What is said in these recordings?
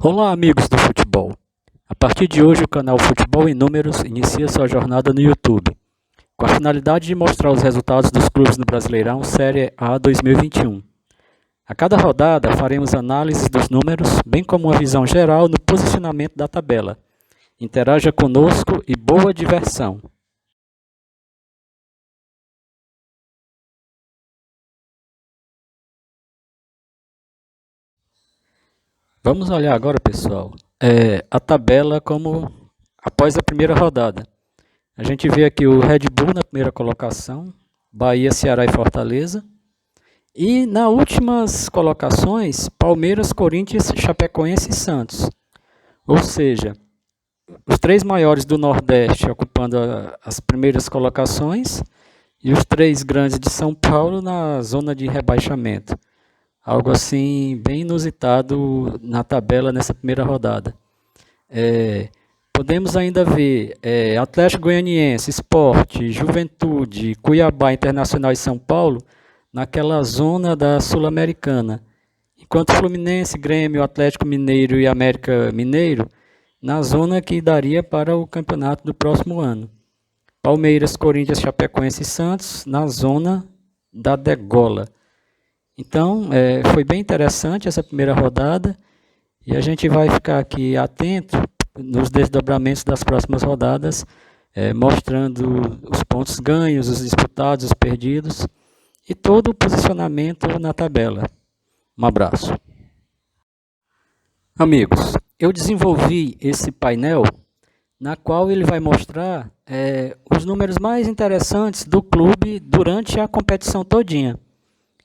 Olá, amigos do futebol. A partir de hoje, o canal Futebol em Números inicia sua jornada no YouTube, com a finalidade de mostrar os resultados dos clubes no Brasileirão Série A 2021. A cada rodada, faremos análises dos números, bem como uma visão geral no posicionamento da tabela. Interaja conosco e boa diversão! Vamos olhar agora, pessoal, a tabela como após a primeira rodada. A gente vê aqui o Red Bull na primeira colocação, Bahia, Ceará e Fortaleza. E nas últimas colocações, Palmeiras, Corinthians, Chapecoense e Santos. Ou seja, os três maiores do Nordeste ocupando as primeiras colocações e os três grandes de São Paulo na zona de rebaixamento. Algo assim bem inusitado na tabela nessa primeira rodada. Podemos ainda ver Atlético Goianiense, Sport, Juventude, Cuiabá, Internacional e São Paulo naquela zona da Sul-Americana. Enquanto Fluminense, Grêmio, Atlético Mineiro e América Mineiro na zona que daria para o campeonato do próximo ano. Palmeiras, Corinthians, Chapecoense e Santos na zona da degola. Então, foi bem interessante essa primeira rodada e a gente vai ficar aqui atento nos desdobramentos das próximas rodadas, mostrando os pontos ganhos, os disputados, os perdidos e todo o posicionamento na tabela. Um abraço. Amigos, eu desenvolvi esse painel na qual ele vai mostrar os números mais interessantes do clube durante a competição todinha.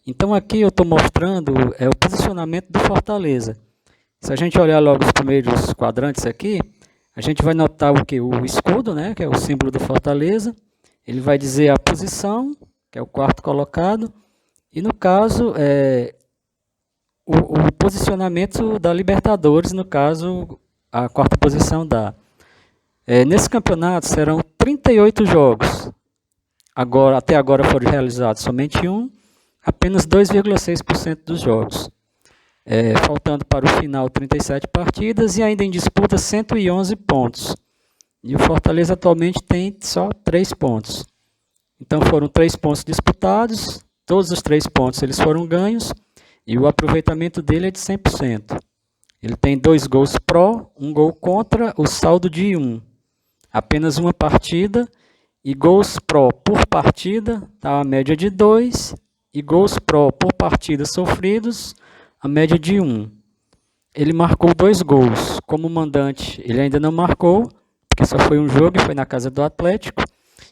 Então aqui eu estou mostrando o posicionamento do Fortaleza. Se a gente olhar logo os primeiros quadrantes aqui, a gente vai notar o que? O escudo, né, que é o símbolo do Fortaleza. Ele vai dizer a posição, que é o quarto colocado. E no caso, o posicionamento da Libertadores, no caso, a quarta posição dá. Nesse campeonato serão 38 jogos. Até agora foram realizados somente apenas 2,6% dos jogos. Faltando para o final 37 partidas e ainda em disputa 111 pontos. E o Fortaleza atualmente tem só 3 pontos. Então foram 3 pontos disputados, todos os 3 pontos eles foram ganhos e o aproveitamento dele é de 100%. Ele tem 2 gols pró, 1 gol contra, o saldo de 1. Apenas uma partida e gols pró por partida, tá a média de 2. E gols pró por partida sofridos, a média de 1. Ele marcou 2 gols. Como mandante, ele ainda não marcou, porque só foi um jogo e foi na casa do Atlético.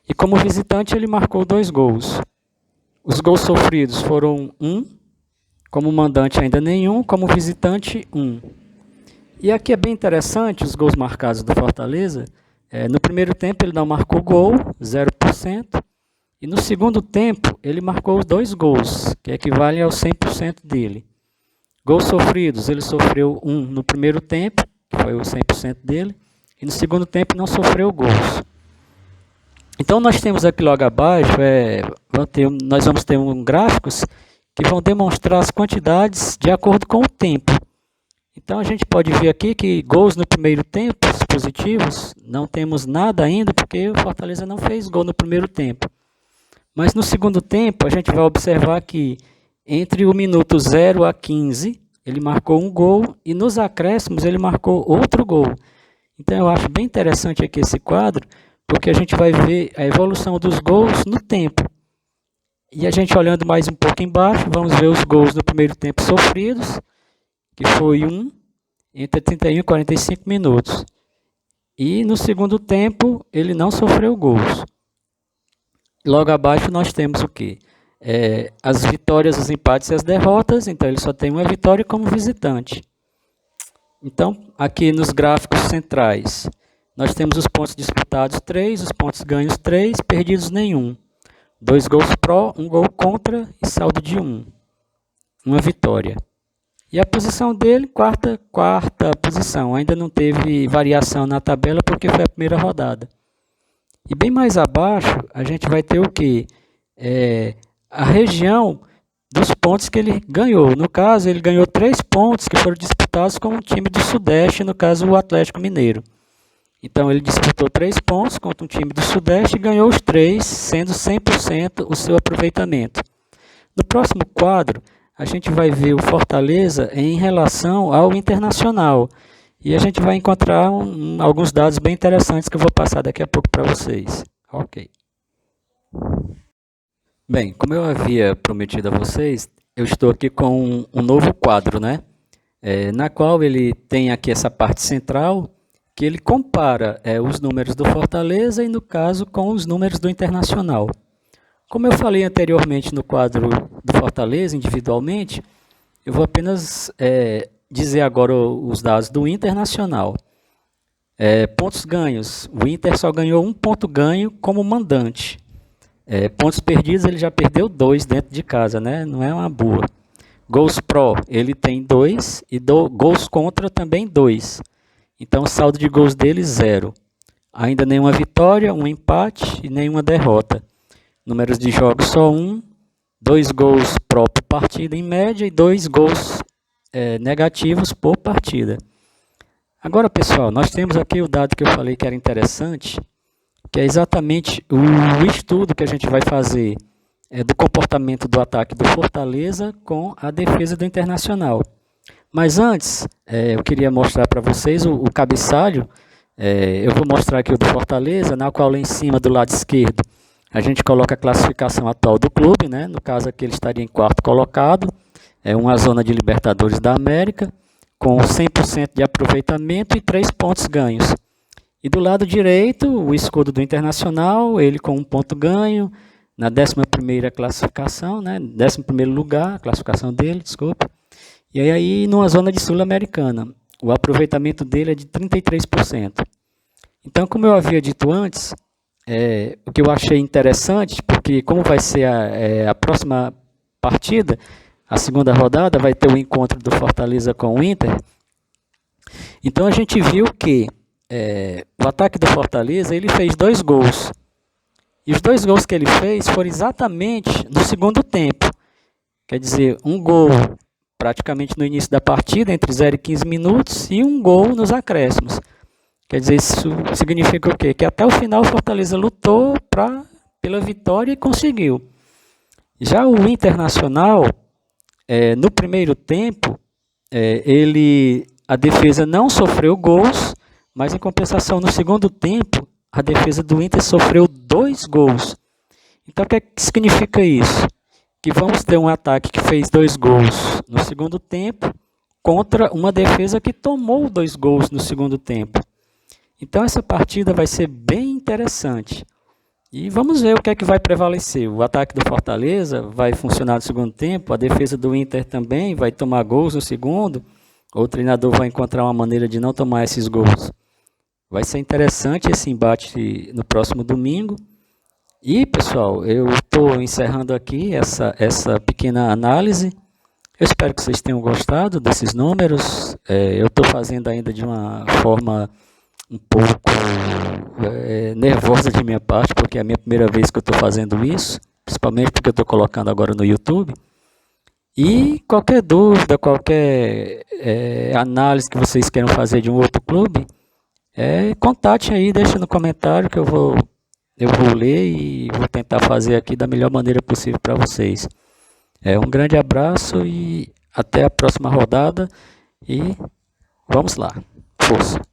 E como visitante, ele marcou 2 gols. Os gols sofridos foram 1. Como mandante, ainda nenhum. Como visitante, 1. E aqui é bem interessante os gols marcados do Fortaleza. No primeiro tempo, ele não marcou gol, 0%. E no segundo tempo, ele marcou os 2 gols, que equivalem ao 100% dele. Gols sofridos, ele sofreu 1 no primeiro tempo, que foi o 100% dele, e no segundo tempo não sofreu gols. Então nós temos aqui logo abaixo, nós vamos ter gráficos que vão demonstrar as quantidades de acordo com o tempo. Então a gente pode ver aqui que gols no primeiro tempo, positivos, não temos nada ainda, porque o Fortaleza não fez gol no primeiro tempo. Mas no segundo tempo, a gente vai observar que entre o minuto 0 a 15, ele marcou 1 gol e nos acréscimos ele marcou outro gol. Então eu acho bem interessante aqui esse quadro, porque a gente vai ver a evolução dos gols no tempo. E a gente olhando mais um pouco embaixo, vamos ver os gols no primeiro tempo sofridos, que foi 1 entre 31 e 45 minutos. E no segundo tempo ele não sofreu gols. Logo abaixo nós temos o quê? As vitórias, os empates e as derrotas. Então ele só tem uma vitória como visitante. Então aqui nos gráficos centrais nós temos os pontos disputados 3, os pontos ganhos 3, perdidos nenhum. 2 gols pró, 1 gol contra e saldo de 1. Uma vitória. E a posição dele, quarta posição. Ainda não teve variação na tabela porque foi a primeira rodada. E bem mais abaixo, a gente vai ter o quê? A região dos pontos que ele ganhou. No caso, ele ganhou 3 pontos que foram disputados com um time do Sudeste, no caso o Atlético Mineiro. Então ele disputou 3 pontos contra um time do Sudeste e ganhou os 3, sendo 100% o seu aproveitamento. No próximo quadro, a gente vai ver o Fortaleza em relação ao Internacional. E a gente vai encontrar alguns dados bem interessantes que eu vou passar daqui a pouco para vocês. Ok. Bem, como eu havia prometido a vocês, eu estou aqui com um novo quadro, né? Na qual ele tem aqui essa parte central, que ele compara os números do Fortaleza e, no caso, com os números do Internacional. Como eu falei anteriormente no quadro do Fortaleza, individualmente, eu vou apenas dizer agora os dados do Internacional. Pontos ganhos, o Inter só ganhou 1 ponto ganho como mandante. Pontos perdidos, ele já perdeu 2 dentro de casa, né? Não é uma boa. Gols pró, ele tem 2 e gols contra também 2. Então o saldo de gols dele 0. Ainda nenhuma vitória, um empate e nenhuma derrota. Números de jogos só 1, 2 gols pró por partida em média e 2 gols negativos por partida. Agora, pessoal, nós temos aqui o dado que eu falei que era interessante, que é exatamente o estudo que a gente vai fazer do comportamento do ataque do Fortaleza com a defesa do Internacional. Mas antes, eu queria mostrar para vocês o cabeçalho. Eu vou mostrar aqui o do Fortaleza, na qual lá em cima, do lado esquerdo, a gente coloca a classificação atual do clube, né? No caso aqui ele estaria em 4º colocado, uma zona de Libertadores da América, com 100% de aproveitamento e 3 pontos ganhos. E do lado direito, o escudo do Internacional, ele com 1 ponto ganho, na 11ª classificação, né? 11º lugar, a classificação dele, desculpa. E aí, numa zona de Sul-Americana, o aproveitamento dele é de 33%. Então, como eu havia dito antes, o que eu achei interessante, porque como vai ser a próxima partida, a segunda rodada, vai ter o encontro do Fortaleza com o Inter. Então, a gente viu que o ataque do Fortaleza, ele fez 2 gols. E os 2 gols que ele fez foram exatamente no segundo tempo. Quer dizer, um gol praticamente no início da partida, entre 0 e 15 minutos, e um gol nos acréscimos. Quer dizer, isso significa o quê? Que até o final o Fortaleza lutou pela vitória e conseguiu. Já o Internacional, no primeiro tempo, a defesa não sofreu gols, mas em compensação no segundo tempo, a defesa do Inter sofreu 2 gols. Então o que significa isso? Que vamos ter um ataque que fez 2 gols no segundo tempo contra uma defesa que tomou 2 gols no segundo tempo. Então essa partida vai ser bem interessante. E vamos ver o que é que vai prevalecer. O ataque do Fortaleza vai funcionar no segundo tempo, a defesa do Inter também vai tomar gols no segundo, o treinador vai encontrar uma maneira de não tomar esses gols. Vai ser interessante esse embate no próximo domingo. E, pessoal, eu estou encerrando aqui essa pequena análise. Eu espero que vocês tenham gostado desses números. Eu estou fazendo ainda de uma forma um pouco nervosa de minha parte, porque é a minha primeira vez que eu estou fazendo isso, principalmente porque eu estou colocando agora no YouTube. E qualquer dúvida, qualquer análise que vocês queiram fazer de um outro clube, contate aí, deixa no comentário que eu vou ler e vou tentar fazer aqui da melhor maneira possível para vocês. Um grande abraço e até a próxima rodada e vamos lá, força!